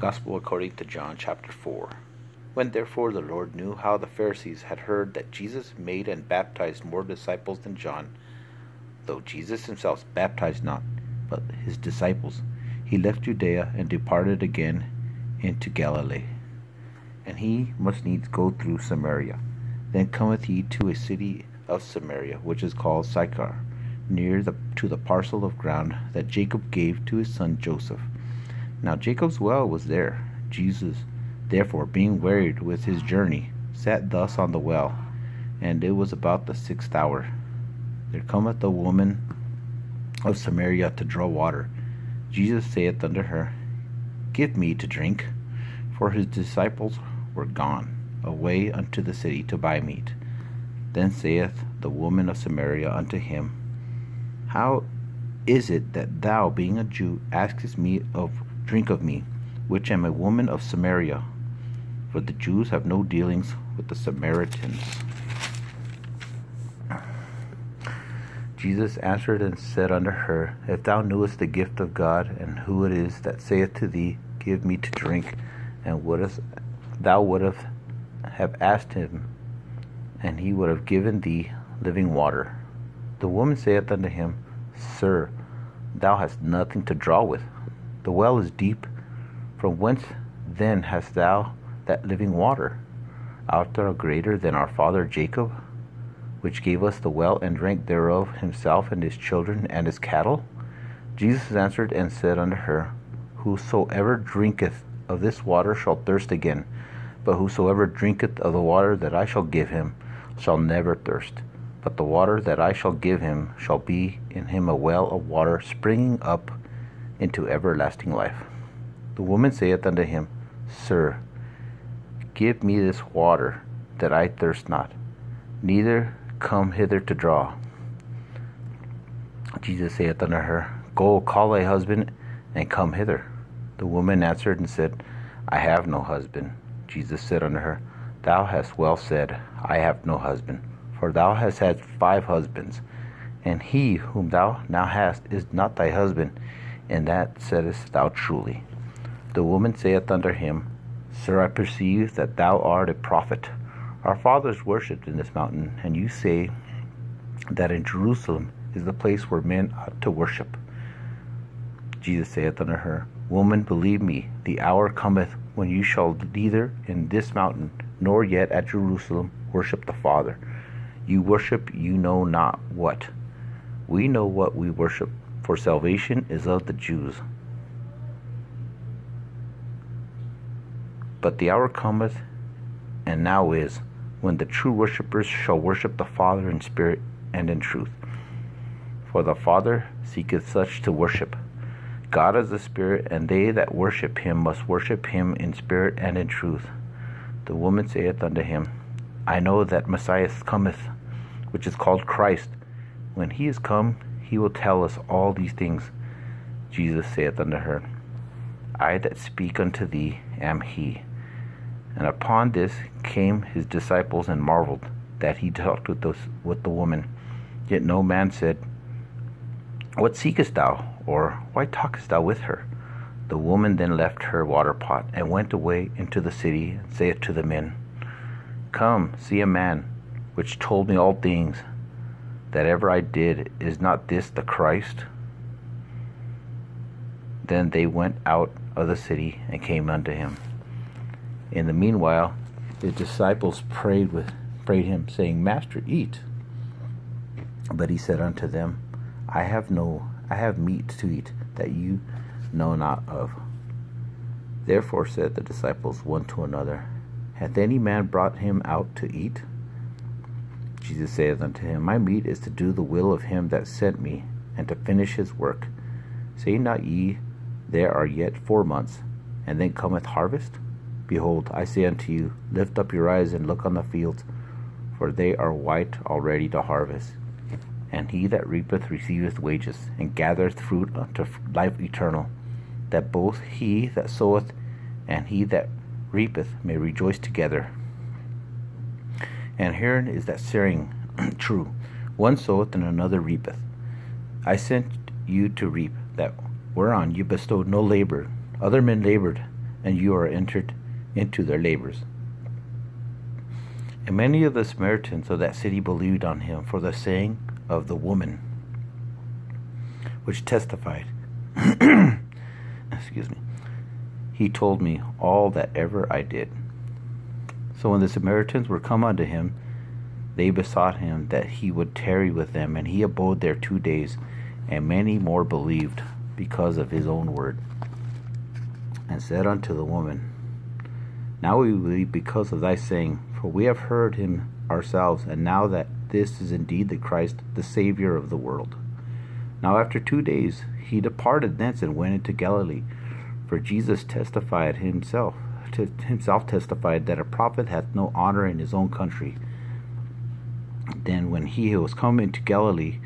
Gospel according to John chapter 4. When therefore the Lord knew how the Pharisees had heard that Jesus made and baptized more disciples than John, though Jesus himself baptized not, but his disciples, he left Judea and departed again into Galilee. And he must needs go through Samaria. Then cometh he to a city of Samaria, which is called Sychar, near to the parcel of ground that Jacob gave to his son Joseph. Now Jacob's well was there. Jesus, therefore, being wearied with his journey, sat thus on the well, and it was about the 6th hour. There cometh a woman of Samaria to draw water. Jesus saith unto her, Give me to drink. For his disciples were gone away unto the city to buy meat. Then saith the woman of Samaria unto him, How is it that thou, being a Jew, askest me of drink of me, which am a woman of Samaria? For the Jews have no dealings with the Samaritans. Jesus answered and said unto her, If thou knewest the gift of God, and who it is that saith to thee, Give me to drink, and thou wouldst have asked him, and he would have given thee living water. The woman saith unto him, Sir, thou hast nothing to draw with. The well is deep. From whence then hast thou that living water? Art thou greater than our father Jacob, which gave us the well, and drank thereof himself and his children and his cattle? Jesus answered and said unto her, Whosoever drinketh of this water shall thirst again, but whosoever drinketh of the water that I shall give him shall never thirst. But the water that I shall give him shall be in him a well of water springing up into everlasting life. The woman saith unto him, Sir, give me this water, that I thirst not, neither come hither to draw. Jesus saith unto her, Go, call thy husband, and come hither. The woman answered and said, I have no husband. Jesus said unto her, Thou hast well said, I have no husband. For thou hast had 5 husbands, and he whom thou now hast is not thy husband, and that saidst thou truly. The woman saith unto him, Sir, I perceive that thou art a prophet. Our fathers worshipped in this mountain, and you say that in Jerusalem is the place where men ought to worship. Jesus saith unto her, Woman, believe me, the hour cometh when you shall neither in this mountain nor yet at Jerusalem worship the Father. You worship you know not what. We know what we worship, for salvation is of the Jews. But the hour cometh, and now is, when the true worshippers shall worship the Father in spirit and in truth. For the Father seeketh such to worship. God is the Spirit, and they that worship him must worship him in spirit and in truth. The woman saith unto him, I know that Messiah cometh, which is called Christ. When he is come, he will tell us all these things. Jesus saith unto her, I that speak unto thee am he. And upon this came his disciples and marveled that he talked with the woman. Yet no man said, What seekest thou? Or why talkest thou with her? The woman then left her water pot, and went away into the city, and saith to the men, Come, see a man, which told me all things that ever I did. Is not this the Christ? Then they went out of the city, and came unto him. In the meanwhile, his disciples prayed him, saying, Master, eat. But he said unto them, I have meat to eat that you know not of. Therefore said the disciples one to another, Hath any man brought him out to eat? Jesus saith unto him, My meat is to do the will of him that sent me, and to finish his work. Say not ye, There are yet 4 months, and then cometh harvest? Behold, I say unto you, Lift up your eyes and look on the fields, for they are white already to harvest. And he that reapeth receiveth wages, and gathereth fruit unto life eternal, that both he that soweth and he that reapeth may rejoice together. And herein is that saying true, One soweth and another reapeth. I sent you to reap that whereon you bestowed no labor. Other men labored, and you are entered into their labors. And many of the Samaritans of that city believed on him for the saying of the woman, which testified, excuse me, he told me all that ever I did. So when the Samaritans were come unto him, they besought him that he would tarry with them, and he abode there 2 days, and many more believed because of his own word. And said unto the woman, Now we believe because of thy saying, for we have heard him ourselves, and now that this is indeed the Christ, the Saviour of the world. Now after 2 days he departed thence and went into Galilee, for Jesus testified himself testified that a prophet hath no honor in his own country. Then when he was come into Galilee,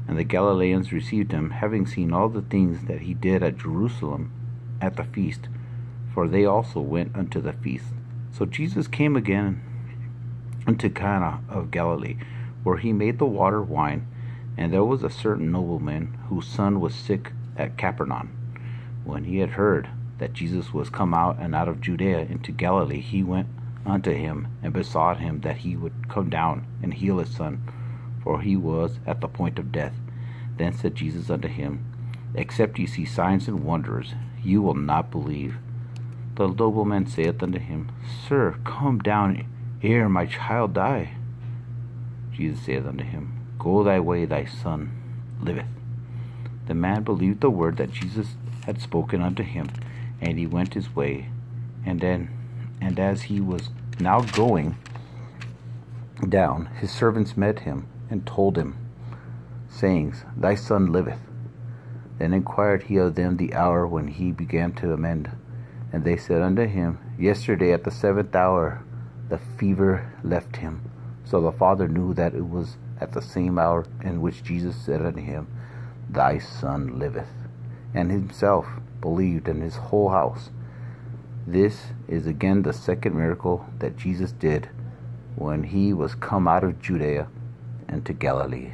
and the Galileans received him, having seen all the things that he did at Jerusalem at the feast, for they also went unto the feast. So Jesus came again unto Cana of Galilee, where he made the water wine. And there was a certain nobleman whose son was sick at Capernaum. When he had heard that Jesus was come out of Judea into Galilee, he went unto him, and besought him that he would come down and heal his son, for he was at the point of death. Then said Jesus unto him, Except ye see signs and wonders, you will not believe. The nobleman saith unto him, Sir, come down ere my child die. Jesus saith unto him, Go thy way, thy son liveth. The man believed the word that Jesus had spoken unto him, and he went his way. And as he was now going down, his servants met him, and told him, saying, Thy son liveth. Then inquired he of them the hour when he began to amend. And they said unto him, Yesterday at the 7th hour the fever left him. So the father knew that it was at the same hour in which Jesus said unto him, Thy son liveth. And himself believed, and his whole house. This is again the second miracle that Jesus did when he was come out of Judea into Galilee.